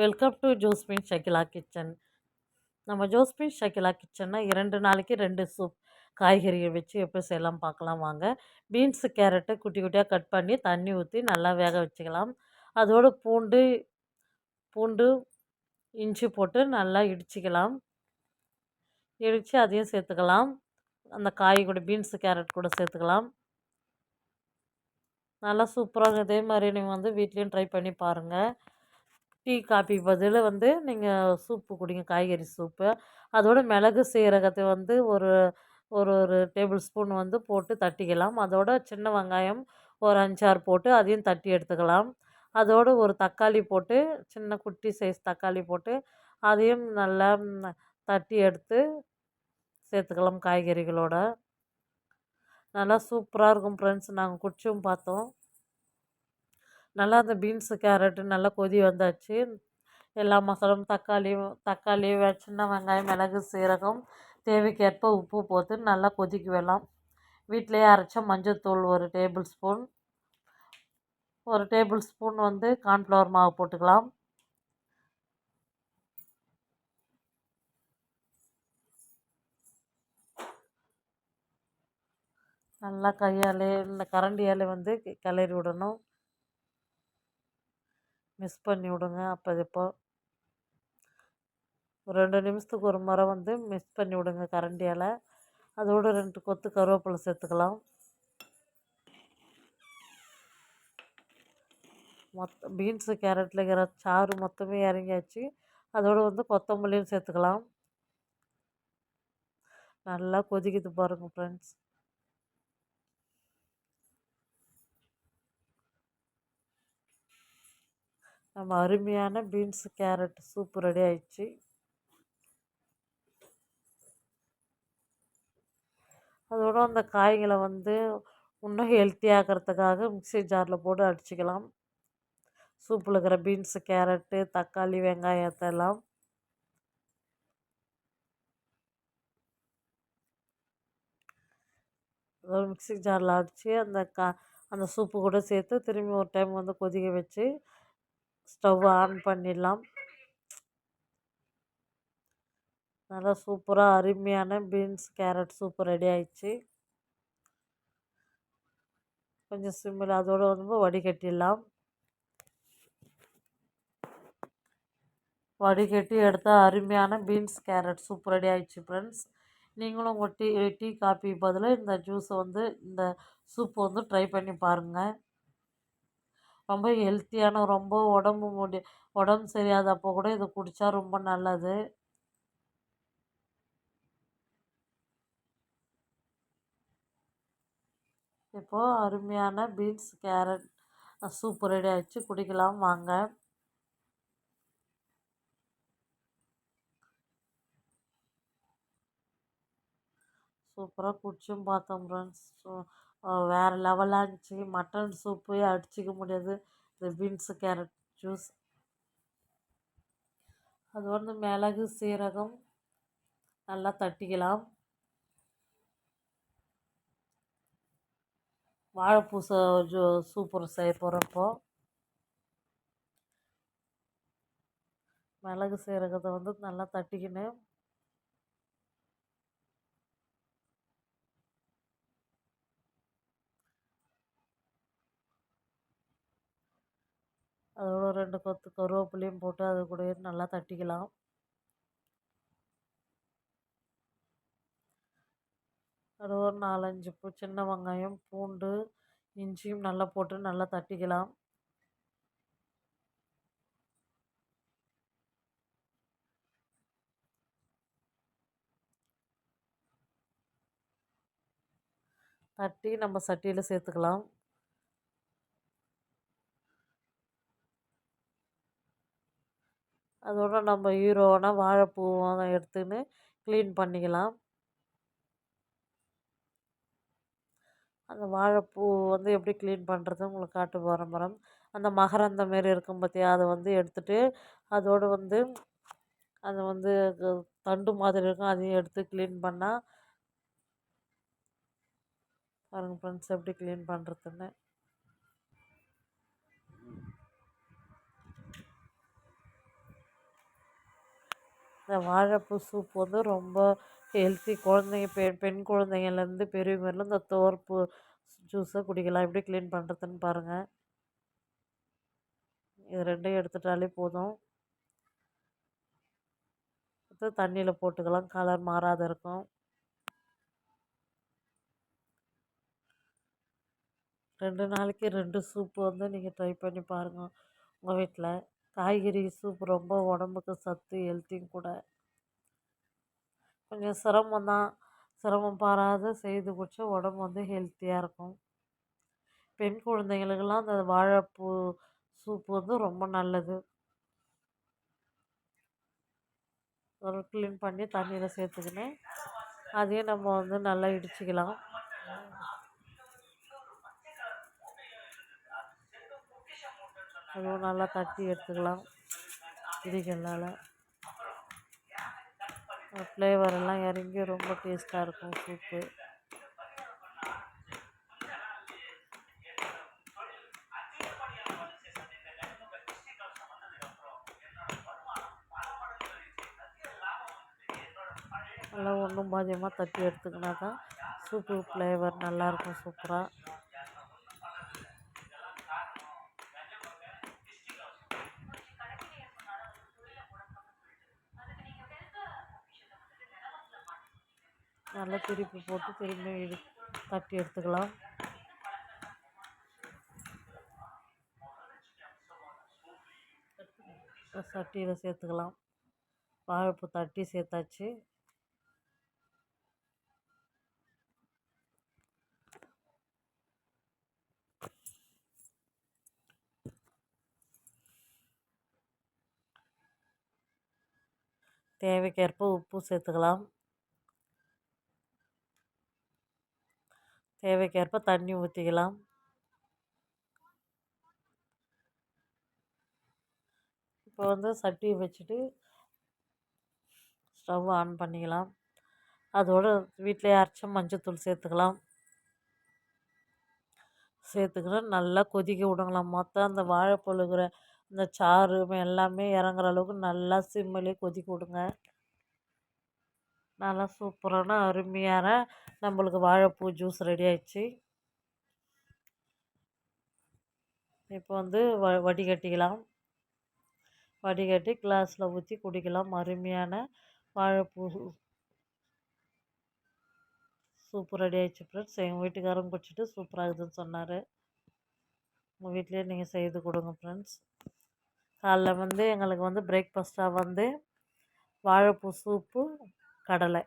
Welcome to Josephine Shakila kitchen. நம்ம Josephine Shakila கிச்சன்னா 2 நாளைக்கு 2 soup காய்கறிகள் வச்சு எப்படி செய்யலாம் பார்க்கலாம் வாங்க. பீன்ஸு கேரட்டை குட்டி குட்டியாக கட் பண்ணி தண்ணி ஊற்றி நல்லா வேக வச்சுக்கலாம். அதோடு பூண்டு பூண்டு இஞ்சி போட்டு நல்லா இடிச்சிக்கலாம். இடித்து அதையும் சேர்த்துக்கலாம். அந்த காய் கூட பீன்ஸு கேரட் கூட சேர்த்துக்கலாம். நல்லா சூப்பராக இதே மாதிரி நீங்கள் வந்து வீட்லேயும் ட்ரை பண்ணி பாருங்கள். டீ காபி பதில் நீங்கள் சூப்பு குடிங்க, காய்கறி சூப்பு. அதோட மிளகு சீரகத்தை ஒரு ஒரு ஒரு டேபிள் ஸ்பூன் போட்டு தட்டிக்கலாம். அதோட சின்ன வெங்காயம் ஒரு 5 6 போட்டு அதையும் தட்டி எடுத்துக்கலாம். அதோடு ஒரு தக்காளி போட்டு, சின்ன குட்டி சைஸ் தக்காளி போட்டு அதையும் நல்லா தட்டி எடுத்து சேர்த்துக்கலாம் காய்கறிகளோட. நல்லா சூப்பராக இருக்கும் ஃப்ரெண்ட்ஸ். நாங்கள் குடிச்சும் பார்த்தோம். நல்லா அந்த பீன்ஸு கேரட்டு நல்லா கொதி வந்தாச்சு. எல்லா மசாலாவும் தக்காளி சின்ன வெங்காயம் மிளகு சீரகம் தேவைக்கேற்ப உப்பு போட்டு நல்லா கொதிக்க வேலாம். வீட்டிலையே அரைச்ச மஞ்சள்தூள் ஒரு டேபிள் ஸ்பூன் கார்ன்ஃப்ளவர் மாவு போட்டுக்கலாம். நல்லா கையாலே இந்த கரண்டியால் கிளறி விடணும். மிக்ஸ் பண்ணி விடுங்க. இப்போ ஒரு 2 நிமிஷத்துக்கு ஒரு முறை மிக்ஸ் பண்ணி விடுங்க கரண்டியால். அதோடு 2 கொத்து கருவேப்பிலை சேர்த்துக்கலாம். பீன்ஸு கேரட்டில் இருக்கிற சாறு மொத்தமே இறங்கியாச்சு. அதோடு கொத்தமல்லியும் சேர்த்துக்கலாம். நல்லா கொதிக்குது பாருங்கள் ஃப்ரெண்ட்ஸ். நம்ம அருமையான பீன்ஸு கேரட் சூப் ரெடி ஆயிடுச்சு. அதோட அந்த காய்களை இன்னும் ஹெல்த்தியாகிறதுக்காக மிக்ஸி ஜாரில் போட்டு அடிச்சுக்கலாம். சூப்பில் இருக்கிற பீன்ஸு கேரட்டு தக்காளி வெங்காயத்தெல்லாம் அதோட மிக்ஸி ஜாரில் அடித்து அந்த சூப்பு கூட சேர்த்து திரும்பி ஒரு டைம் கொதிக்க வச்சு ஸ்டவ் ஆன் பண்ணிடலாம். நல்லா சூப்பராக அருமையான பீன்ஸ் கேரட் சூப்பு ரெடி ஆயிடுச்சு. கொஞ்சம் சிம்மில் அதோடு வடிகட்டிடலாம். வடிகட்டி எடுத்தால் அருமையான பீன்ஸ் கேரட் சூப் ரெடி ஆயிடுச்சு ஃப்ரெண்ட்ஸ். நீங்களும் உங்கள் டீ காபி பதில் இந்த ஜூஸை இந்த சூப் ட்ரை பண்ணி பாருங்கள். ரொம்ப ஹெல்த்தியான, ரொம்ப உடம்பு சரியாதப்போ கூட இதை குடித்தா ரொம்ப நல்லது. இப்போது அருமையான பீன்ஸ் கேரட் சூப் ரெடி ஆகிடுச்சு. குடிக்கலாம் வாங்க. சூப்பராக குடிச்சும் பார்த்தோம் ஃப்ரெண்ட்ஸ். வேறு லெவலாக இருந்துச்சு. மட்டன் சூப்பு அடிச்சிக்க முடியாது இந்த பீன்ஸு கேரட் ஜூஸ். அது மிளகு சீரகம் நல்லா தட்டிக்கலாம். வாழைப்பூ சூப்பர் செய்ய போகிறப்போ மிளகு சீரகத்தை நல்லா தட்டிக்கின்னு அதோட 2 கொத்து கருவேப்பிலையும் போட்டு அது கூட நல்லா தட்டிக்கலாம். அது ஒரு 4 5 சின்ன வெங்காயம் பூண்டு இஞ்சியும் நல்லா போட்டு நல்லா தட்டிக்கலாம். தட்டி நம்ம சட்டியில் சேர்த்துக்கலாம். அதோட நம்ம ஹீரோவான வாழைப்பூவை எடுத்துன்னு க்ளீன் பண்ணிக்கலாம். அந்த வாழைப்பூ எப்படி க்ளீன் பண்ணுறது உங்களுக்கு காட்டு போகிறேன். அந்த மகரந்த மாரி இருக்கும் பார்த்தியா, அதை எடுத்துகிட்டு அதோடு அது தண்டு மாதிரி இருக்கும், அதையும் எடுத்து க்ளீன் பண்ணால் பாருங்கள் ஃப்ரெண்ட்ஸ் எப்படி க்ளீன் பண்ணுறதுன்னு. இந்த வாழைப்பூ சூப் வந்து ரொம்ப ஹெல்த்தி. குழந்தைங்க பெண் குழந்தைங்கள்லேருந்து பெரியவங்க வரலும் இந்த துவர்ப்பு ஜூஸை குடிக்கலாம். எப்படி க்ளீன் பண்ணுறதுன்னு பாருங்கள். இது ரெண்டையும் எடுத்துட்டாலே போதும். தண்ணியில் போட்டுக்கலாம், கலர் மாறாத இருக்கும். 2 நாளைக்கு 2 சூப்பு வந்து நீங்கள் ட்ரை பண்ணி பாருங்கள் உங்கள் வீட்டில். காய்கறி சூப் ரொம்ப உடம்புக்கு சத்து, ஹெல்த்தியும் கூட. கொஞ்சம் சிரமம் தான், சிரமம் பாராத செய்து குடிச்சா உடம்பு வந்து ஹெல்த்தியாக இருக்கும். பெண் குழந்தைங்களுக்கெல்லாம் அந்த வாழைப்பூ சூப்பு வந்து ரொம்ப நல்லது. ஒரு க்ளீன் பண்ணி தண்ணியில் சேர்த்துக்கின்னு அதையும் நம்ம வந்து நல்லா இடிச்சிக்கலாம். அதுவும் நல்லா தட்டி எடுத்துக்கலாம் இடிகளால். ஃப்ளேவர் எல்லாம் இறங்கி ரொம்ப டேஸ்ட்டாக இருக்கும் சூப்பு. நல்லா ஒன்றும் பாதியமாக தட்டி எடுத்துக்கினா தான் சூப்பு ஃப்ளேவர் நல்லாயிருக்கும் சூப்பராக. நல்லா திருப்பி போட்டு திரும்பி தட்டி எடுத்துக்கலாம். சட்டியில் சேர்த்துக்கலாம். வாழைப்பூ தட்டி சேர்த்தாச்சு. தேவைக்கேற்ப உப்பு சேர்த்துக்கலாம். தேவைக்கேற்ப தண்ணி ஊற்றிக்கலாம். இப்போ வந்து சட்டியை வச்சுட்டு ஸ்டவ் ஆன் பண்ணிக்கலாம். அதோடு வீட்டிலே அரைச்ச மஞ்சத்தூள் சேர்த்துக்கலாம். சேர்த்துக்கிட்டு நல்லா கொதிக்க விடுங்களாம். மொத்தம் அந்த வாழைப்பூவில் இருக்கிற இந்த சாறு எல்லாமே இறங்குற அளவுக்கு நல்லா சிம்மிலே கொதிக்க விடுங்க. நல்லா சூப்பரான அருமையான நம்மளுக்கு வாழைப்பூ ஜூஸ் ரெடி ஆயிடுச்சு. இப்போ வந்து வடிகட்டிக்கலாம். வடிகட்டி கிளாஸில் ஊற்றி குடிக்கலாம். அருமையான வாழைப்பூ சூப்பர் ரெடி ஆயிடுச்சு ஃப்ரெண்ட்ஸ். எங்கள் வீட்டுக்காரங்க குடிச்சிட்டு சூப்பராக இருக்குதுன்னு சொன்னார். உங்கள் வீட்லேயே நீங்கள் செய்து கொடுங்க ஃப்ரெண்ட்ஸ். காலைல வந்து எங்களுக்கு வந்து பிரேக்ஃபாஸ்ட்டாக வந்து வாழைப்பூ சூப்பு, கடலை.